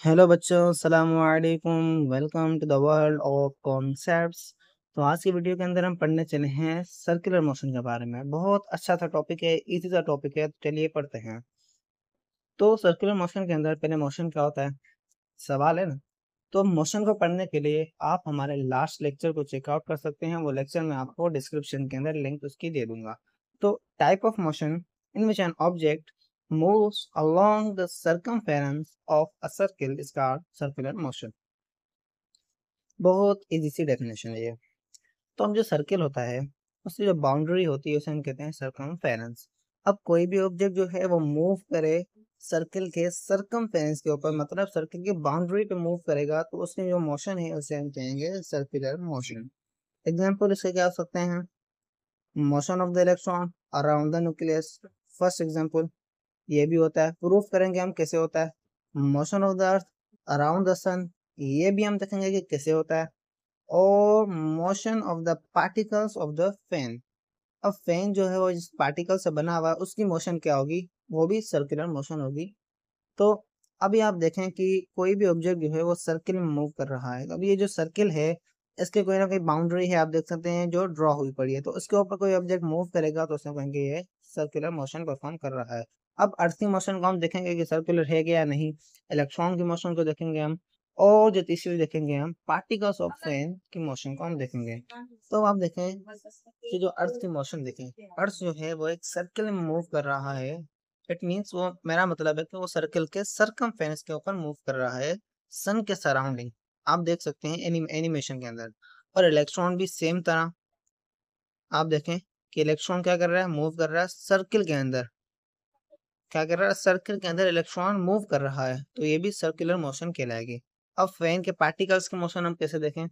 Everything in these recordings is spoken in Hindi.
हेलो बच्चों, अस्सलाम वालेकुम। Welcome to the world of concepts. तो आज की वीडियो के अंदर हम पढ़ने चले हैं सर्कुलर मोशन के बारे में। बहुत अच्छा सा टॉपिक है, इजी सा टॉपिक है, तो चलिए पढ़ते हैं। तो सर्कुलर मोशन के अंदर पहले मोशन क्या होता है, सवाल है ना। तो मोशन को पढ़ने के लिए आप हमारे लास्ट लेक्चर को चेकआउट कर सकते हैं। वो लेक्चर मैं आपको डिस्क्रिप्शन के अंदर लिंक उसकी दे दूंगा। तो type of motion in which an object moves along the circumference of a circle is called circular motion। बहुत इजी सी डेफिनेशन है ये। तो हम जो सर्किल होता है उसकी जो बाउंड्री होती है उसे हम कहते हैं सर्कमफेरेंस। अब कोई भी ऑब्जेक्ट जो है वो मूव करे सर्किल के सर्कमफेरेंस के ऊपर, मतलब सर्किल की बाउंड्री पे मूव करेगा, तो उसकी जो मोशन है उसे हम कहेंगे सर्कुलर मोशन। एग्जाम्पल इसके क्या हो सकते हैं, motion of the electron around the nucleus, first example. ये भी होता है, प्रूफ करेंगे हम कैसे होता है। Motion of the earth around the sun, ये भी हम देखेंगे कि कैसे होता है। और motion of the particles of the fan. अब फैन जो है वो जिस पार्टिकल से बना हुआ है उसकी मोशन क्या होगी, वो भी सर्कुलर मोशन होगी। तो अभी आप देखें कि कोई भी ऑब्जेक्ट जो है वो सर्किल में मूव कर रहा है। अब ये जो सर्किल है इसके कोई ना कोई बाउंड्री है, आप देख सकते हैं जो ड्रॉ हुई पड़ी है। तो इसके ऊपर कोई ऑब्जेक्ट मूव करेगा तो उसमें कहेंगे ये सर्कुलर मोशन परफॉर्म कर रहा है। अब अर्थ की मोशन को हम देखेंगे कि सर्कुलर है या नहीं। इलेक्ट्रॉन की मोशन को देखेंगे हम। और जो तीसरी देखेंगे हम पार्टिकल्स ऑफ फैन की मोशन को हम देखेंगे। तो आप देखें कि जो अर्थ की मोशन देखें, अर्थ जो है वो एक सर्किल में मूव कर रहा है। इट मीन्स वो, मेरा मतलब है कि वो सर्किल के सरकमफेरेंस के ऊपर मूव कर रहा है, सन के सराउंडिंग। आप देख सकते हैं एनिमेशन के अंदर। और इलेक्ट्रॉन भी सेम तरह आप देखें कि इलेक्ट्रॉन क्या कर रहा है, मूव कर रहा है सर्किल के अंदर। क्या कर रहा है, सर्किल के अंदर इलेक्ट्रॉन मूव कर रहा है, तो ये भी सर्कुलर मोशन कहलाएगी। अब फैन के पार्टिकल्स की मोशन हम कैसे देखें,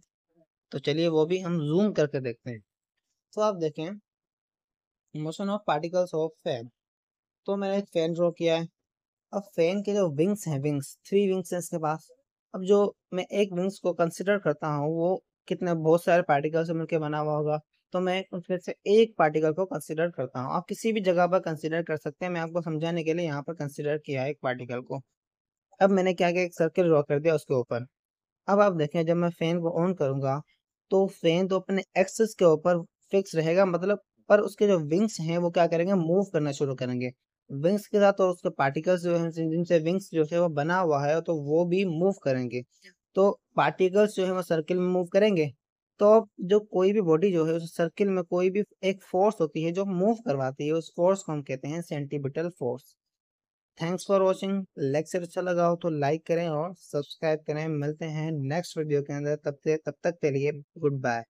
तो चलिए वो भी हम जूम करके देखते हैं। तो आप देखें motion of particles of fan. तो मैंने एक फैन ड्रॉ किया है। अब फैन के जो विंग्स हैं, विंग्स, थ्री विंग्स हैं इसके पास। अब जो मैं एक विंग्स को कंसिडर करता हूँ वो कितने बहुत सारे पार्टिकल से मिलकर बना हुआ होगा। तो मैं उसमें से एक पार्टिकल को कंसिडर करता हूँ। आप किसी भी जगह पर कंसिडर कर सकते हैं, मैं आपको समझाने के लिए यहाँ पर कंसिडर किया है एक पार्टिकल को। अब मैंने क्या किया, एक सर्किल ड्रॉ कर दिया उसके ऊपर। अब आप देखें जब मैं फैन को ऑन करूंगा तो फैन तो अपने एक्सिस के ऊपर फिक्स रहेगा, मतलब पर उसके जो विंग्स हैं वो क्या करेंगे, मूव करना शुरू करेंगे। विंग्स के साथ और उसके पार्टिकल्स जो हैं जिनसे विंग्स जो है वो बना हुआ है तो वो भी मूव करेंगे। तो पार्टिकल्स जो है वो सर्किल में मूव करेंगे। तो अब जो कोई भी बॉडी जो है उस सर्किल में कोई भी एक फोर्स होती है जो मूव करवाती है, उस फोर्स को हम कहते हैं centripetal force. Thanks for watching. Lecture अच्छा लगा हो तो लाइक करें और सब्सक्राइब करें। मिलते हैं नेक्स्ट वीडियो के अंदर, तब तक के लिए गुड बाय।